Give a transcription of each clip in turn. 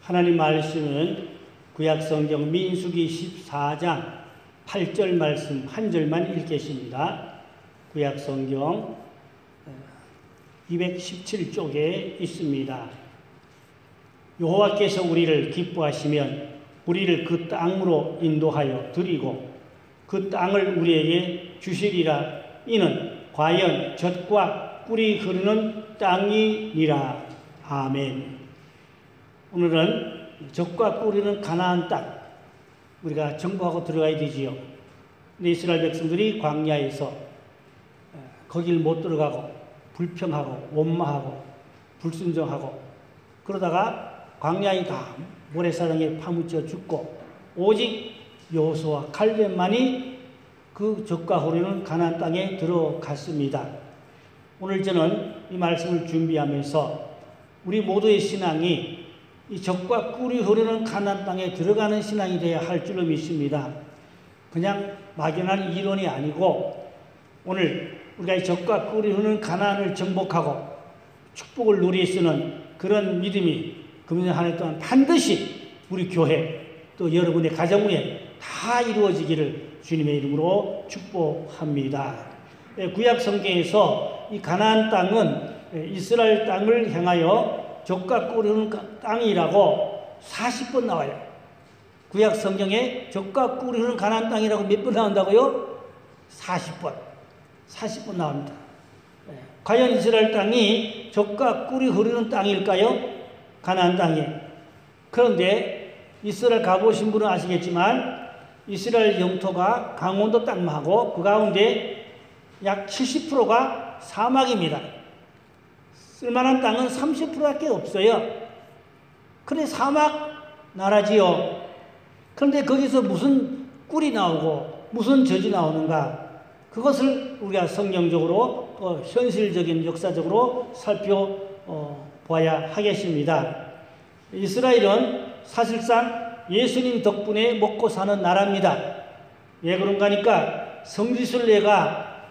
하나님 말씀은 구약성경 민수기 14장 8절 말씀 한 절만 읽겠습니다. 구약성경 217쪽에 있습니다. 여호와께서 우리를 기뻐하시면 우리를 그 땅으로 인도하여 드리고 그 땅을 우리에게 주시리라. 이는 과연 젖과 꿀이 흐르는 땅이니라. 아멘. 오늘은 젖과 꿀이 흐르는 가나안 땅 우리가 정복하고 들어가야 되지요. 근데 이스라엘 백성들이 광야에서 거길 못 들어가고 불평하고 원망하고 불순종하고 그러다가 광야에 다 모래사랑에 파묻혀 죽고 오직 여호수아와 칼렙만이 그 젖과 흐르는 가나안 땅에 들어갔습니다. 오늘 저는 이 말씀을 준비하면서 우리 모두의 신앙이 이 젖과 꿀이 흐르는 가나안 땅에 들어가는 신앙이 되어야 할 줄로 믿습니다. 그냥 막연한 이론이 아니고 오늘 우리가 이 젖과 꿀이 흐르는 가나안을 정복하고 축복을 누릴 수 있는 그런 믿음이 금년 한 해 동안 반드시 우리 교회 또 여러분의 가정 위에 다 이루어지기를 주님의 이름으로 축복합니다. 구약 성경에서 이 가나안 땅은 이스라엘 땅을 향하여 젖과 꿀이 흐르는 땅이라고 40번 나와요. 구약 성경에 젖과 꿀이 흐르는 가나안 땅이라고 몇 번 나온다고요? 40번 나옵니다. 과연 이스라엘 땅이 젖과 꿀이 흐르는 땅일까요? 가나안 땅이. 그런데 이스라엘 가보신 분은 아시겠지만 이스라엘 영토가 강원도 땅하고 그 가운데 약 70%가 사막입니다. 쓸만한 땅은 30%밖에 없어요. 그런데 사막 나라지요. 그런데 거기서 무슨 꿀이 나오고 무슨 젖이 나오는가? 그것을 우리가 성경적으로 또 현실적인 역사적으로 살펴봐야 하겠습니다. 이스라엘은 사실상 예수님 덕분에 먹고 사는 나라입니다. 왜 그런가 하니까 성지순례가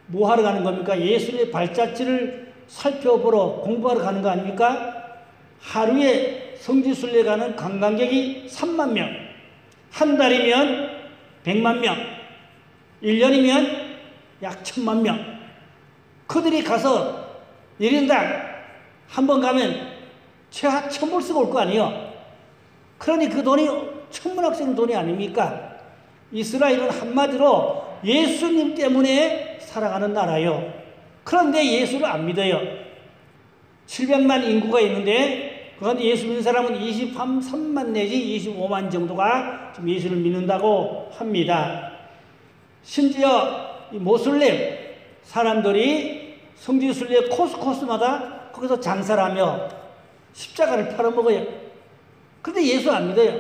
뭐 하러 가는 겁니까? 예수님의 발자취를 살펴보러 공부하러 가는 거 아닙니까? 하루에 성지순례 가는 관광객이 3만 명, 한 달이면 100만 명, 1년이면 약 1000만 명. 그들이 가서 1인당 한 번 가면 최하 1000불씩 올 거 아니에요. 그러니 그 돈이 천문학생 돈이 아닙니까? 이스라엘은 한마디로 예수님 때문에 살아가는 나라요. 그런데 예수를 안 믿어요. 700만 인구가 있는데 그런데 예수 믿는 사람은 23만 내지 25만 정도가 지금 예수를 믿는다고 합니다. 심지어 이 모슬렘 사람들이 성지순례 코스마다 거기서 장사를 하며 십자가를 팔아먹어요. 그런데 예수 안 믿어요.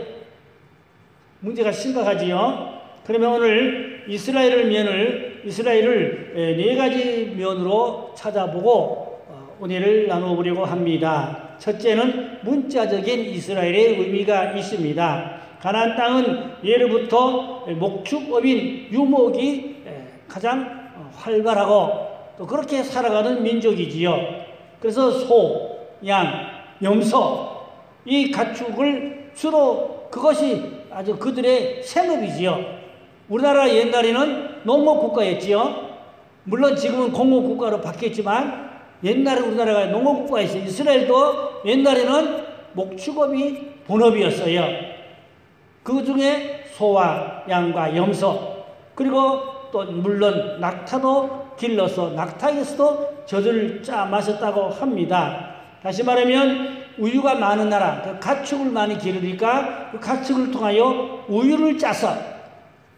문제가 심각하지요. 그러면 오늘 이스라엘을 네 가지 면으로 찾아보고 은혜를 나눠보려고 합니다. 첫째는 문자적인 이스라엘의 의미가 있습니다. 가나안 땅은 예로부터 목축업인 유목이 가장 활발하고 또 그렇게 살아가는 민족이지요. 그래서 소, 양, 염소 이 가축을 주로 그것이 아주 그들의 생업이지요. 우리나라 옛날에는 농업국가였지요. 물론 지금은 공업국가로 바뀌었지만 옛날에 우리나라가 농업국가였어요. 이스라엘도 옛날에는 목축업이 본업이었어요. 그 중에 소와 양과 염소 그리고 또 물론 낙타도 길러서 낙타에서도 젖을 짜 마셨다고 합니다. 다시 말하면 우유가 많은 나라, 그 가축을 많이 기르니까 그 가축을 통하여 우유를 짜서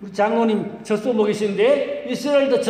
우리 장로님 젖소 먹이시는데 이스라엘도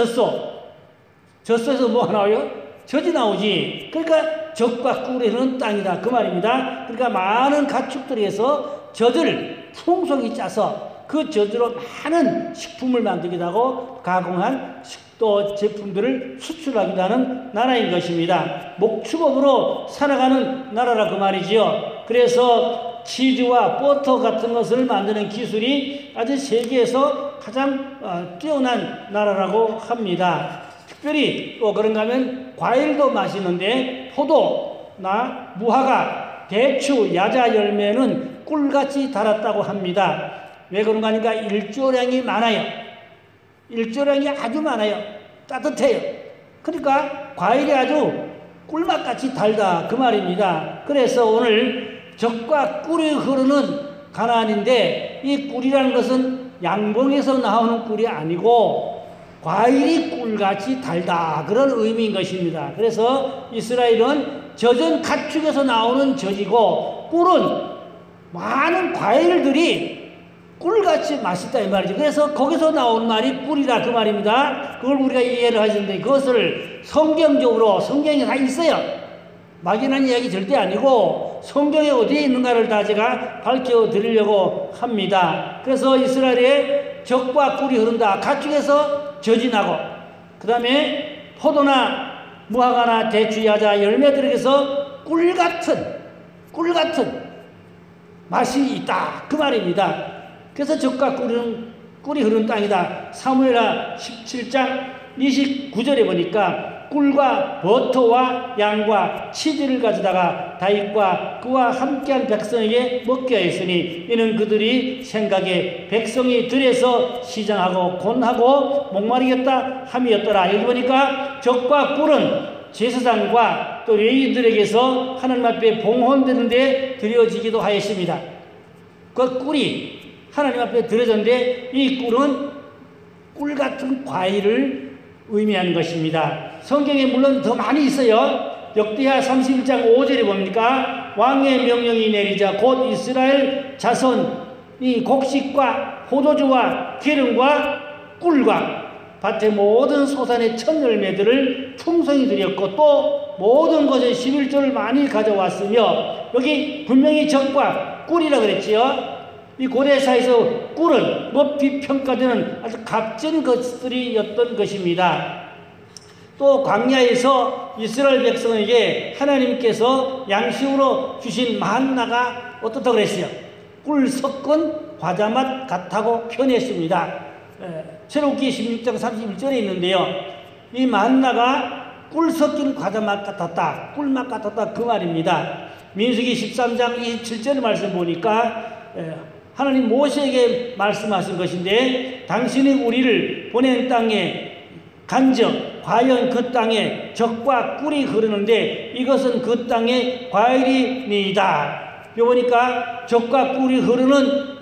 젖소에서 뭐가 나와요? 젖이 나오지. 그러니까 젖과 꿀이 흐르는 땅이다 그 말입니다. 그러니까 많은 가축들에서 젖을 풍성히 짜서 그 젖으로 많은 식품을 만들기도 하고 가공한 식도 제품들을 수출하기도 하는 나라인 것입니다. 목축업으로 살아가는 나라라 그 말이지요. 그래서 치즈와 버터 같은 것을 만드는 기술이 아주 세계에서 가장 뛰어난 나라라고 합니다. 특별히 또 그런가 하면 과일도 맛있는데 포도나 무화과 대추, 야자 열매는 꿀같이 달았다고 합니다. 왜 그런가 하니까 일조량이 많아요. 일조량이 아주 많아요. 따뜻해요. 그러니까 과일이 아주 꿀맛같이 달다 그 말입니다. 그래서 오늘 젖과 꿀이 흐르는 가나안인데 이 꿀이라는 것은 양봉에서 나오는 꿀이 아니고 과일이 꿀같이 달다 그런 의미인 것입니다. 그래서 이스라엘은 젖은 가축에서 나오는 젖이고 꿀은 많은 과일들이 꿀같이 맛있다 이 말이죠. 그래서 거기서 나온 말이 꿀이라 그 말입니다. 그걸 우리가 이해를 하시는데 그것을 성경적으로 성경에 다 있어요. 막연한 이야기 절대 아니고 성경에 어디에 있는가를 다 제가 밝혀드리려고 합니다. 그래서 이스라엘에 젖과 꿀이 흐른다. 가축에서 젖이 나고 그 다음에 포도나 무화과나 대추, 야자 열매들에게서 꿀같은 맛이 있다 그 말입니다. 그래서 젖과 꿀이 흐르는 땅이다. 사무엘하 17장 29절에 보니까 꿀과 버터와 양과 치즈를 가져다가 다윗과 그와 함께한 백성에게 먹게 하였으니 이는 그들이 생각에 백성이 들에서 시장하고 곤하고 목마르겠다 함이었더라. 여기 보니까 젖과 꿀은 제사장과 또 레위인들에게서 하나님 앞에 봉헌되는데 드려지기도 하였습니다. 그 꿀이 하나님 앞에 드려졌는데 이 꿀은 꿀같은 과일을 의미하는 것입니다. 성경에 물론 더 많이 있어요. 역대하 31장 5절에 봅니까? 왕의 명령이 내리자 곧 이스라엘 자손이 곡식과 포도주와 기름과 꿀과 밭의 모든 소산의 첫 열매들을 풍성히 드렸고 또 모든 것의 11조를 많이 가져왔으며 여기 분명히 젖과 꿀이라 그랬지요. 이 고대사에서 꿀은 높이 평가되는 아주 값진 것들이었던 것입니다. 또 광야에서 이스라엘 백성에게 하나님께서 양식으로 주신 만나가 어떻다고 그랬어요? 꿀 섞은 과자맛 같다고 표현했습니다. 출애굽기 16장 31절에 있는데요. 이 만나가 꿀 섞인 과자맛 같았다. 꿀맛 같았다 그 말입니다. 민수기 13장 27절 말씀 보니까 하나님 모세에게 말씀하신 것인데 당신이 우리를 보낸 땅에 간적 과연 그 땅에 젖과 꿀이 흐르는데 이것은 그 땅의 과일이니이다. 여기 보니까 젖과 꿀이 흐르는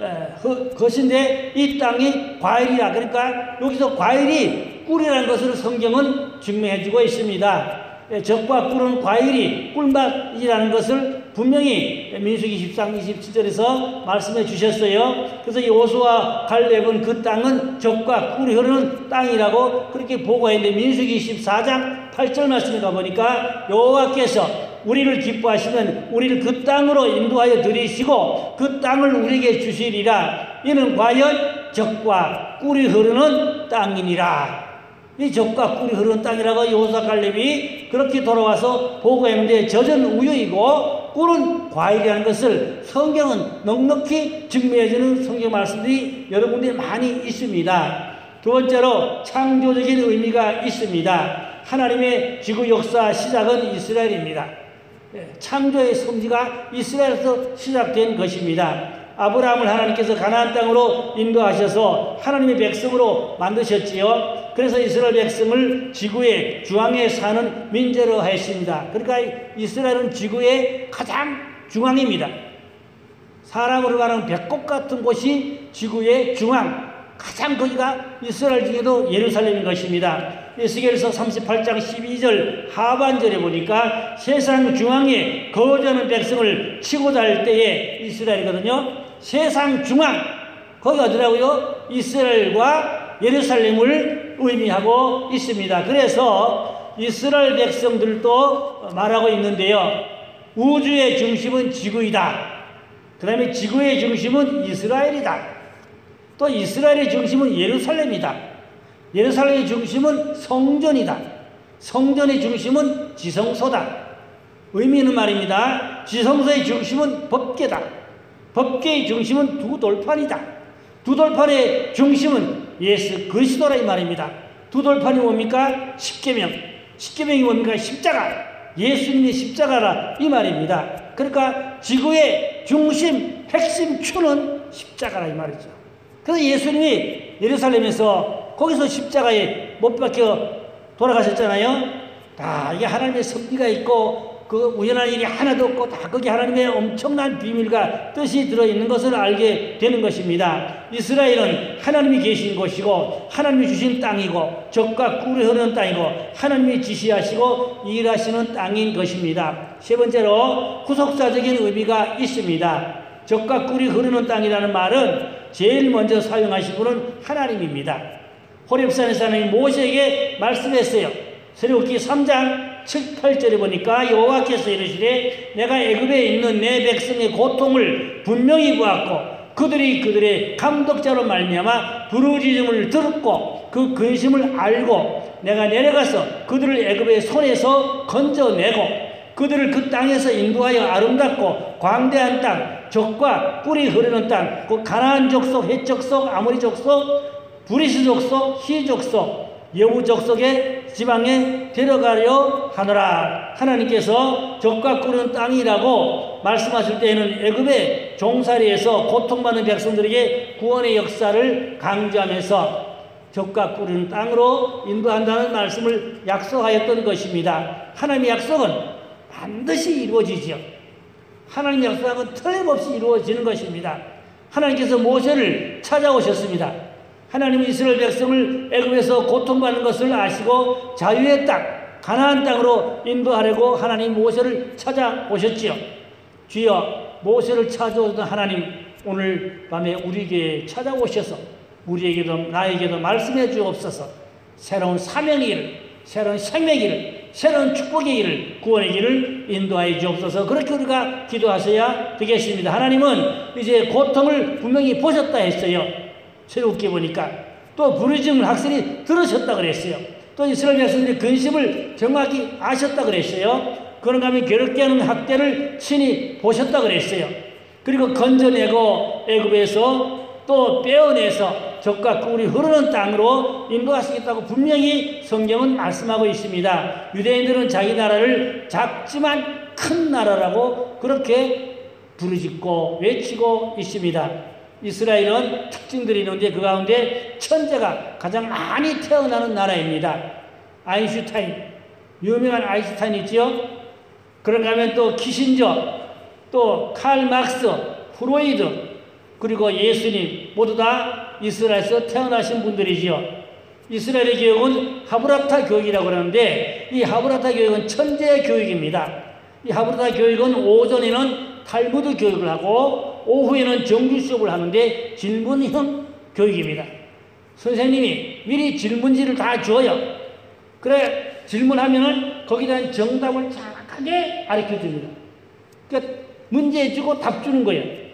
것인데 이 땅이 과일이라. 그러니까 여기서 과일이 꿀이라는 것을 성경은 증명해 주고 있습니다. 젖과 꿀은 과일이 꿀맛이라는 것을 분명히 민수기 13장 27절에서 말씀해 주셨어요. 그래서 여호수아와 갈렙은 그 땅은 젖과 꿀이 흐르는 땅이라고 그렇게 보고했는데 민수기 14장 8절 말씀에 가보니까 여호와께서 우리를 기뻐하시면 우리를 그 땅으로 인도하여 들이시고 그 땅을 우리에게 주시리라. 이는 과연 젖과 꿀이 흐르는 땅이니라. 이 젖과 꿀이 흐르는 땅이라고 여호수아 갈렙이 그렇게 돌아와서 보고했는데 젖은 우유이고 꿀은 과일이라는 것을 성경은 넉넉히 증명해주는 성경 말씀들이 여러 군데 많이 있습니다. 두 번째로 창조적인 의미가 있습니다. 하나님의 지구 역사 시작은 이스라엘입니다. 창조의 성지가 이스라엘에서 시작된 것입니다. 아브라함을 하나님께서 가나안 땅으로 인도하셔서 하나님의 백성으로 만드셨지요. 그래서 이스라엘 백성을 지구의 중앙에 사는 민족으로 하였습니다. 그러니까 이스라엘은 지구의 가장 중앙입니다. 사람으로 말하면 배꼽 같은 곳이 지구의 중앙, 가장 거기가 이스라엘 중에도 예루살렘인 것입니다. 에스겔서 38장 12절 하반절에 보니까 세상 중앙에 거주하는 백성을 치고자 할 때에 이스라엘이거든요. 세상 중앙, 거기 어디라고요? 이스라엘과 예루살렘을 의미하고 있습니다. 그래서 이스라엘 백성들도 말하고 있는데요. 우주의 중심은 지구이다. 그 다음에 지구의 중심은 이스라엘이다. 또 이스라엘의 중심은 예루살렘이다. 예루살렘의 중심은 성전이다. 성전의 중심은 지성소다. 의미는 말입니다. 지성소의 중심은 법궤다. 법궤의 중심은 두 돌판이다. 두 돌판의 중심은 예수 그리스도라 이 말입니다. 두 돌판이 뭡니까? 십계명. 십계명이 뭡니까? 십자가. 예수님의 십자가라 이 말입니다. 그러니까 지구의 중심, 핵심 추는 십자가라 이 말이죠. 그래서 예수님이 예루살렘에서 거기서 십자가에 못 박혀 돌아가셨잖아요. 다 이게 하나님의 섭리가 있고 그 우연한 일이 하나도 없고 다 거기 하나님의 엄청난 비밀과 뜻이 들어있는 것을 알게 되는 것입니다. 이스라엘은 하나님이 계신 곳이고 하나님이 주신 땅이고 젖과 꿀이 흐르는 땅이고 하나님이 지시하시고 일하시는 땅인 것입니다. 세 번째로 후속사적인 의미가 있습니다. 젖과 꿀이 흐르는 땅이라는 말은 제일 먼저 사용하신 분은 하나님입니다. 호렙산에서 하나님이 모세에게 말씀했어요. 출애굽기 3장 7, 8절에 보니까 여호와께서 이르시되 내가 애굽에 있는 내 백성의 고통을 분명히 보았고 그들이 그들의 감독자로 말미암아 부르짖음을 들었고 그 근심을 알고 내가 내려가서 그들을 애굽의 손에서 건져내고 그들을 그 땅에서 인도하여 아름답고 광대한 땅, 젖과 꿀이 흐르는 땅, 그 가나안 족속, 헷 족속, 아모리 족속, 브리스 족속, 히 족속, 여부 족속의 지방에 데려가려 하노라. 하나님께서 젖과 꿀은 땅이라고 말씀하실 때에는 애굽의 종살이에서 고통받는 백성들에게 구원의 역사를 강조하면서 젖과 꿀은 땅으로 인도한다는 말씀을 약속하였던 것입니다. 하나님의 약속은 반드시 이루어지지요. 하나님의 약속은 틀림없이 이루어지는 것입니다. 하나님께서 모세를 찾아오셨습니다. 하나님은 이스라엘 백성을 애굽에서 고통받는 것을 아시고 자유의 땅, 가나안 땅으로 인도하려고 하나님 모세를 찾아오셨지요. 주여, 모세를 찾아오던 하나님 오늘 밤에 우리에게 찾아오셔서 우리에게도 나에게도 말씀해 주옵소서. 새로운 사명의 일을, 새로운 생명의 일을, 새로운 축복의 일을, 구원의 길을 인도하여 주옵소서. 그렇게 우리가 기도하셔야 되겠습니다. 하나님은 이제 고통을 분명히 보셨다 했어요. 새롭게 보니까 또 부르짖음을 확실히 들으셨다 그랬어요. 또 이스라엘 백성들의 근심을 정확히 아셨다 그랬어요. 그런가 하면 괴롭게 하는 학대를 친히 보셨다 그랬어요. 그리고 건져내고 애굽에서 또 빼어내서 젖과 꿀이 흐르는 땅으로 인도하시겠다고 분명히 성경은 말씀하고 있습니다. 유대인들은 자기 나라를 작지만 큰 나라라고 그렇게 부르짖고 외치고 있습니다. 이스라엘은 특징들이 있는데 그 가운데 천재가 가장 많이 태어나는 나라입니다. 아인슈타인, 유명한 아인슈타인 있죠? 그런가 하면 또 키신저, 또 칼 막스, 프로이드, 그리고 예수님 모두 다 이스라엘에서 태어나신 분들이지요. 이스라엘의 교육은 하브라타 교육이라고 그러는데 이 하브라타 교육은 천재 교육입니다. 이 하브라타 교육은 오전에는 탈무드 교육을 하고 오후에는 정규 수업을 하는데 질문형 교육입니다. 선생님이 미리 질문지를 다 줘요. 그래 질문하면은 거기에 대한 정답을 정확하게 가르쳐 줍니다. 그러니까 문제 주고 답 주는 거예요.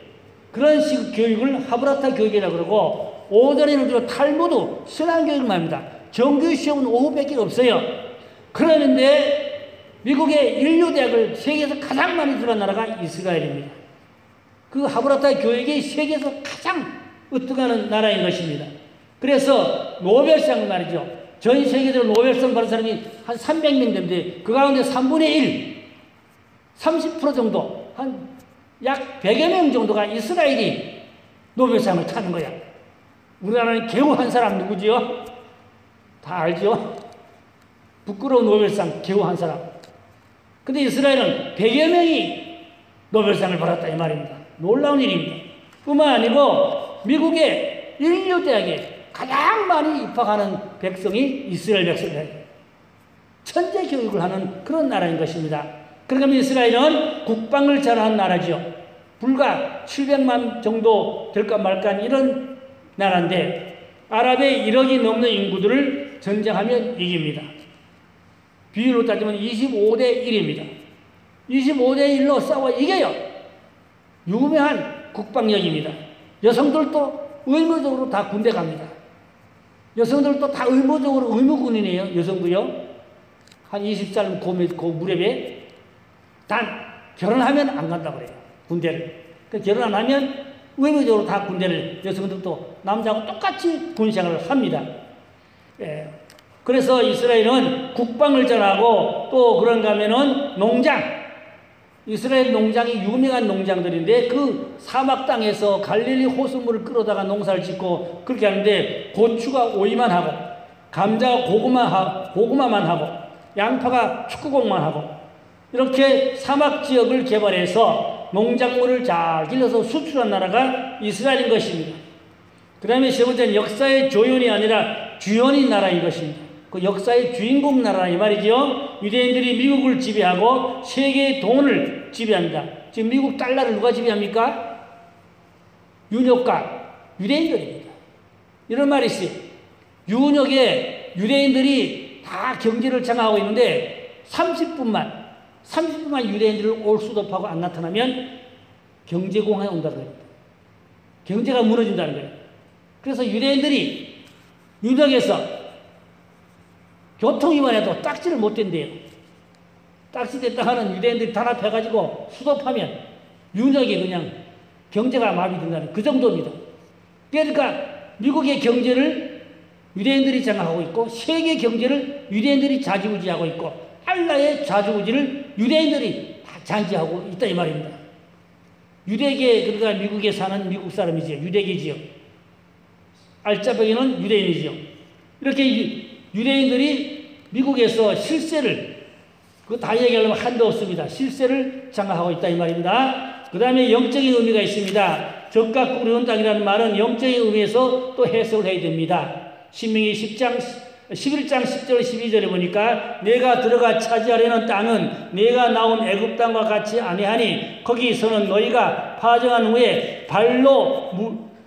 그런 식 교육을 하브라타 교육이라고 그러고 오전에는 주로 탈무드 신앙 교육을 합니다. 정규 시험은 오후밖에 없어요. 그러는데 미국의 인류대학을 세계에서 가장 많이 들어간 나라가 이스라엘입니다. 그 하브라타 교육이 세계에서 가장 으뜸하는 나라인 것입니다. 그래서 노벨상 말이죠. 전 세계적으로 노벨상 받은 사람이 한 300명 되는데 그 가운데 3분의 1, 30% 정도, 한 약 100여 명 정도가 이스라엘이 노벨상을 타는 거야. 우리나라는 겨우 한 사람 누구지요? 다 알죠? 부끄러운 노벨상 겨우 한 사람. 근데 이스라엘은 100여 명이 노벨상을 받았다 이 말입니다. 놀라운 일입니다. 뿐만 아니고 미국의 인류대학에 가장 많이 입학하는 백성이 이스라엘 백성이에요. 천재 교육을 하는 그런 나라인 것입니다. 그러니까 이스라엘은 국방을 잘하는 나라죠. 불과 700만 정도 될까 말까 이런 나라인데 아랍의 1억이 넘는 인구들을 전쟁하면 이깁니다. 비율로 따지면 25대 1입니다. 25대 1로 싸워 이겨요. 유명한 국방력입니다. 여성들도 의무적으로 다 군대 갑니다. 여성들도 다 의무적으로 의무군이네요. 여성도요. 한 20살 고 무렵에 단 결혼하면 안 간다고 그래요. 군대를. 결혼 안 하면 의무적으로 다 군대를 여성들도 남자하고 똑같이 군생활을 합니다. 예. 그래서 이스라엘은 국방을 잘하고 또 그런가 하면은 농장, 이스라엘 농장이 유명한 농장들인데 그 사막 땅에서 갈릴리 호수물을 끌어다가 농사를 짓고 그렇게 하는데 고추가 오이만 하고 감자가 고구마만 하고 양파가 축구공만 하고 이렇게 사막 지역을 개발해서 농작물을 잘 길러서 수출한 나라가 이스라엘인 것입니다. 그 다음에 세 번째는 역사의 조연이 아니라 주연인 나라인 것입니다. 그 역사의 주인공 나라 이 말이죠. 유대인들이 미국을 지배하고 세계의 돈을 지배합니다. 지금 미국 달러를 누가 지배합니까? 윤혁과 유대인들입니다. 이런 말이 있어요. 윤혁에 유대인들이 다 경제를 장악하고 있는데 30분만 유대인들을 올 수도하고 안 나타나면 경제공황이 온다는 거예요. 경제가 무너진다는 거예요. 그래서 유대인들이 윤혁에서 교통이만 해도 딱지를 못 댄대요. 딱지 댔다 하는 유대인들이 단합해가지고 수도하면 윤혁이 그냥 경제가 마비된다는 그 정도입니다. 그러니까 미국의 경제를 유대인들이 장악하고 있고 세계 경제를 유대인들이 좌지우지하고 있고 알라의 좌지우지를 유대인들이 다 잔지하고 있다 이 말입니다. 유대계 그러니까 미국에 사는 미국 사람이지요. 유대계지요. 알짜배기는 유대인이지요. 이렇게 유대인들이 미국에서 실세를 그거 다 얘기하려면 한도 없습니다. 실세를 장악하고 있다 이 말입니다. 그 다음에 영적인 의미가 있습니다. 적과 꾸려온 땅이라는 말은 영적인 의미에서 또 해석을 해야 됩니다. 신명기 11장 10절 12절에 보니까 내가 들어가 차지하려는 땅은 내가 나온 애굽 땅과 같이 아니하니 거기서는 너희가 파정한 후에 발로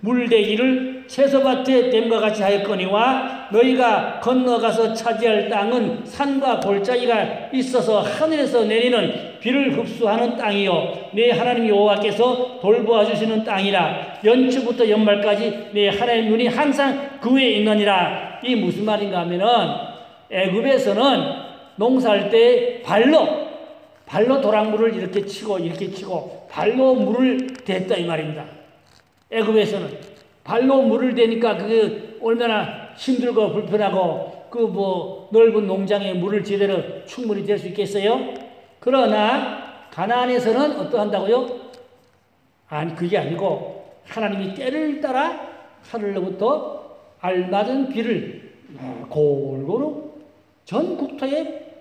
물대기를 채소밭에 댐과 같이 하였거니와 너희가 건너가서 차지할 땅은 산과 골짜기가 있어서 하늘에서 내리는 비를 흡수하는 땅이요 내 하나님 여호와께서 돌보아 주시는 땅이라 연초부터 연말까지 내 하나님 눈이 항상 그 위에 있느니라. 이 무슨 말인가 하면은 애굽에서는 농사할 때 발로 도랑물을 이렇게 치고 발로 물을 댔다 이 말입니다. 애굽에서는 발로 물을 대니까 그게 얼마나 힘들고 불편하고 그 넓은 농장에 물을 제대로 충분히 댈 수 있겠어요? 그러나 가나안에서는 어떠한다고요? 아니 그게 아니고 하나님이 때를 따라 하늘로부터 알맞은 비를 골고루 전 국토에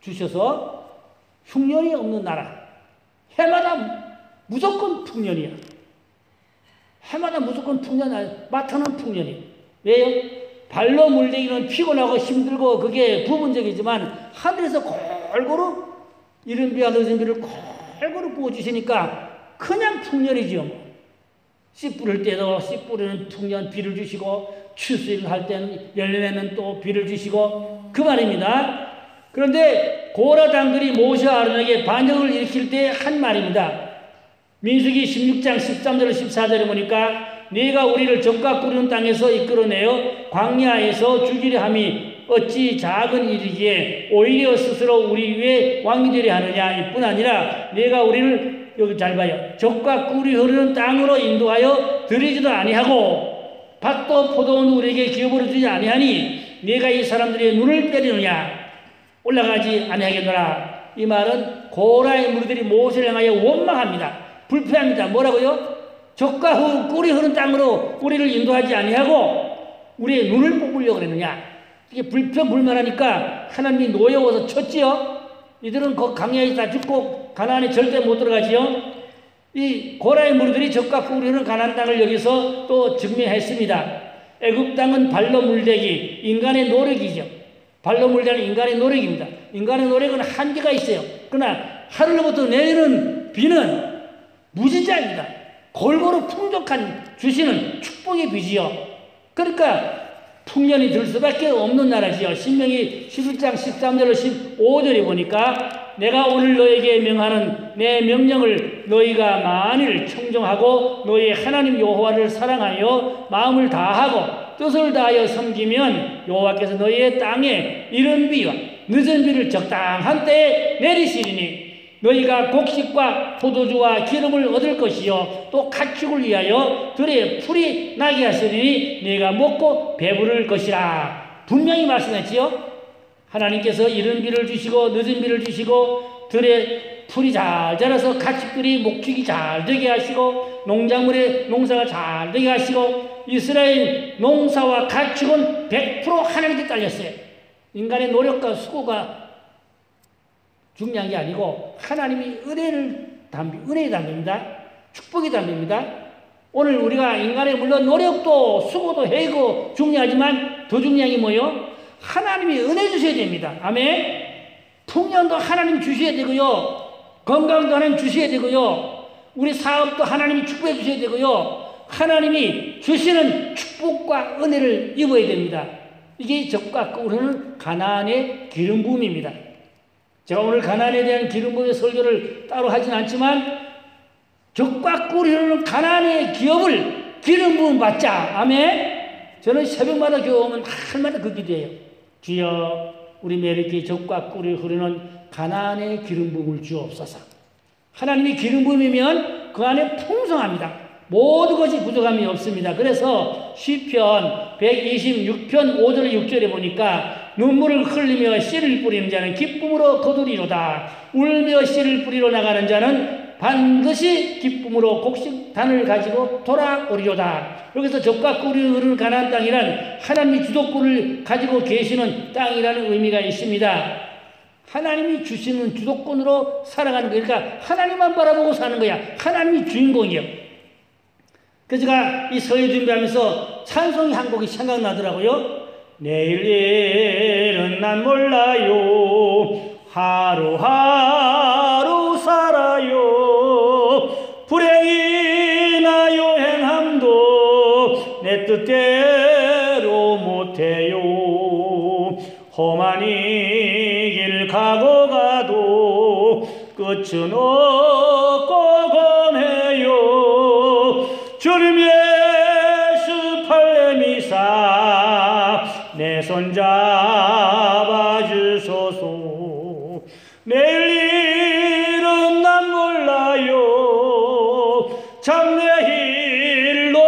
주셔서 흉년이 없는 나라. 해마다 무조건 풍년이야. 해마다 무조건 풍년, 마타는 풍년이. 왜요? 발로 물대기는 피곤하고 힘들고 그게 부분적이지만 하늘에서 골고루 이른 비와 늦은 비를 골고루 부어주시니까 그냥 풍년이지요. 씨 뿌릴 때도 씨 뿌리는 풍년 비를 주시고 추수를 할 때는 열매는 또 비를 주시고 그 말입니다. 그런데 고라 당들이 모세와 아론에게 반역을 일으킬 때 한 말입니다. 민수기 16장 13절 14절에 보니까 네가 우리를 적과 꾸리는 땅에서 이끌어내어 광야에서 죽이려 함이 어찌 작은 일이기에 오히려 스스로 우리 위에 왕이 되려 하느냐. 이뿐 아니라 네가 우리를 여기 잘 봐요. 적과 꿀이 흐르는 땅으로 인도하여 들이지도 아니하고 밭도 포도원 우리에게 기업으로 주지 아니하니 네가 이 사람들의 눈을 때리느냐. 올라가지 아니하겠노라. 이 말은 고라의 무리들이 모세를 향하여 원망합니다. 불패합니다. 뭐라고요? 적과 꿀이 흐르는 땅으로 우리를 인도하지 아니하고 우리의 눈을 뽑으려고 그랬느냐. 이게 불평불만하니까 하나님이 노여워서 쳤지요. 이들은 그 강야에 다 죽고 가나안에 절대 못 들어가지요. 이 고라의 무리들이 적과 꿀이 흐르는 가나안 땅을 여기서 또 증명했습니다. 애굽 땅은 발로 물대기, 인간의 노력이죠. 발로 물대는 인간의 노력입니다. 인간의 노력은 한계가 있어요. 그러나 하늘로부터 내리는 비는 무진자입니다. 골고루 풍족한 주시는 축복의 비지요. 그러니까 풍년이 들 수밖에 없는 나라지요. 신명기 11장 13절로 15절에 보니까 내가 오늘 너에게 명하는 내 명령을 너희가 만일 청종하고 너희 하나님 여호와를 사랑하여 마음을 다하고 뜻을 다하여 섬기면 여호와께서 너희의 땅에 이른 비와 늦은 비를 적당한 때에 내리시리니 너희가 곡식과 포도주와 기름을 얻을 것이요 또 가축을 위하여 들에 풀이 나게 하시리니 내가 먹고 배부를 것이라. 분명히 말씀했지요. 하나님께서 이른 비를 주시고 늦은 비를 주시고 들에 풀이 잘 자라서 가축들이 목축이 잘 되게 하시고 농작물의 농사가 잘 되게 하시고 이스라엘 농사와 가축은 100% 하나님께 딸렸어요. 인간의 노력과 수고가 중요한 게 아니고 하나님이 은혜의 담입니다. 축복의 담입니다. 오늘 우리가 인간의 물론 노력도 수고도 해고 중요하지만 더 중요한 게 뭐예요? 하나님이 은혜 주셔야 됩니다. 아멘. 풍년도 하나님 주셔야 되고요. 건강도 하나님 주셔야 되고요. 우리 사업도 하나님이 축복해 주셔야 되고요. 하나님이 주시는 축복과 은혜를 입어야 됩니다. 이게 적과 꿀은 가나안의 기름 부음입니다. 제가 오늘 가나안에 대한 기름 부음의 설교를 따로 하진 않지만 적과 꿀이 흐르는 가나안의 기업을 기름 부음 받자. 아멘. 저는 새벽마다 교회 오면 날마다 그 기도해요. 주여 우리 메리께 적과 꿀이 흐르는 가나안의 기름 부음을 주옵소서. 하나님이 기름 부음이면 그 안에 풍성합니다. 모든 것이 부족함이 없습니다. 그래서 시편 126편 5절 6절에 보니까 눈물을 흘리며 씨를 뿌리는 자는 기쁨으로 거두리로다. 울며 씨를 뿌리러 나가는 자는 반드시 기쁨으로 곡식단을 가지고 돌아오리로다. 여기서 적과 꿀이 흐르는 가나안 땅이란 하나님이 주도권을 가지고 계시는 땅이라는 의미가 있습니다. 하나님이 주시는 주도권으로 살아가는 거예요. 그러니까 하나님만 바라보고 사는 거야. 하나님이 주인공이에요. 그래서 제가 이 설교 준비하면서 찬송이 한 곡이 생각나더라고요. 내일 일은 난 몰라요. 하루하루 살아요. 불행이나 요행함도 내 뜻대로 못해요. 험한 이 길 가고 가도 끝은 없고 권해요. 주님 예수 팔레미사 내 손 잡아주소서. 내일 일은 난 몰라요. 장래일도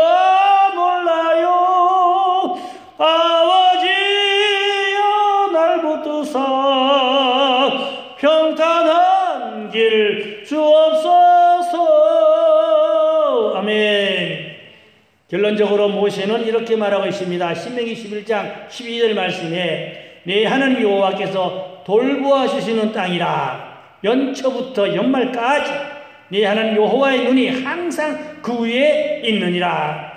몰라요. 아버지여 날 붙드사 평탄한 길 주옵소서. 아멘. 결론적으로 모세는 이렇게 말하고 있습니다. 신명기 11장 12절 말씀에 내 하나님 여호와께서 돌보아 주시는 땅이라. 연초부터 연말까지 네 하나님 여호와의 눈이 항상 그 위에 있느니라.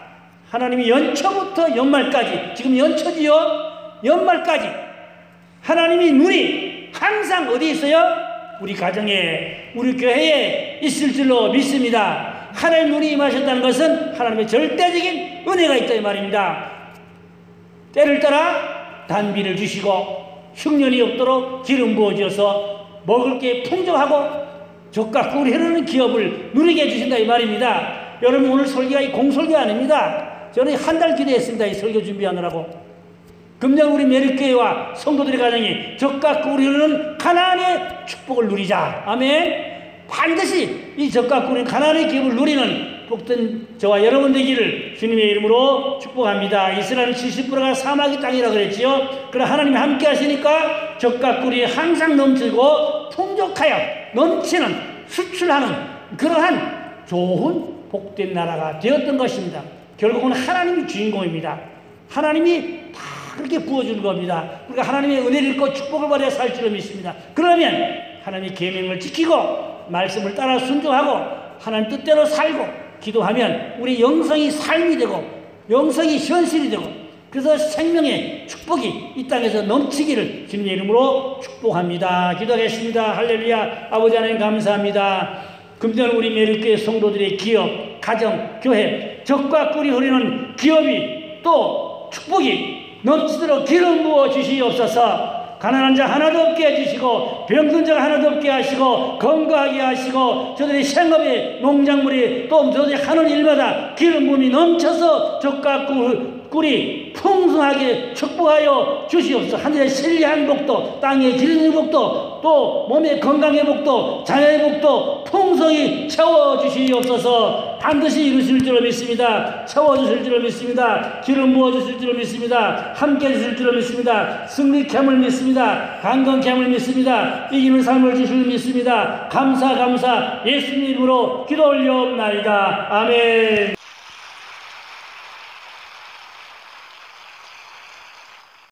하나님이 연초부터 연말까지, 지금 연초지요? 연말까지 하나님이 눈이 항상 어디에 있어요? 우리 가정에, 우리 교회에 있을 줄로 믿습니다. 하나님 눈이 임하셨다는 것은 하나님의 절대적인 은혜가 있다 이 말입니다. 때를 따라 단비를 주시고 흉년이 없도록 기름 부어주어서 먹을 게 풍족하고 적과 꿀이 흐르는 기업을 누리게 해주신다 이 말입니다. 여러분 오늘 설교가 이 공설교 아닙니다. 저는 한 달 기도했습니다. 이 설교 준비하느라고. 금년 우리 메리교회와 성도들의 가정이 적과 꿀이 흐르는 가나안의 축복을 누리자. 아멘. 반드시 이 적과 꿀이 가나안의 기업을 누리는 복된 저와 여러분 되기를 주님의 이름으로 축복합니다. 이스라엘 70%가 사막의 땅이라 그랬지요. 그러나 하나님이 함께 하시니까 적과 꿀이 항상 넘치고 풍족하여 넘치는 수출하는 그러한 좋은 복된 나라가 되었던 것입니다. 결국은 하나님이 주인공입니다. 하나님이 다 그렇게 부어주는 겁니다. 우리가 하나님의 은혜를 입고 축복을 받아 살 줄로 믿습니다. 그러면 하나님의 계명을 지키고 말씀을 따라 순종하고 하나님 뜻대로 살고 기도하면 우리 영성이 삶이 되고 영성이 현실이 되고 그래서 생명의 축복이 이 땅에서 넘치기를 주님의 이름으로 축복합니다. 기도하겠습니다. 할렐루야. 아버지 하나님 감사합니다. 금년 우리 메리교회 성도들의 기업, 가정, 교회 적과 꿀이 흐르는 기업이 또 축복이 넘치도록 기름 부어 주시옵소서. 가난한 자 하나도 없게 해주시고 병든 자 하나도 없게 하시고 건강하게 하시고 저들의 생업에 농작물이 또 저들이 하는 일마다 기름 부음이 넘쳐서 적과 꿀이 풍성하게 축복하여 주시옵소서. 하늘의 신리한 복도, 땅의 기름의 복도, 또 몸의 건강의 복도, 자녀의 복도 풍성히 채워주시옵소서. 반드시 이루실 줄로 믿습니다. 채워주실 줄로 믿습니다. 기름 부어주실 줄로 믿습니다. 함께 해주실 줄로 믿습니다. 승리케 함을 믿습니다. 강건케 함을 믿습니다. 이기는 삶을 주실 줄 믿습니다. 감사 예수님 이름으로 기도 올려옵나이다. 아멘.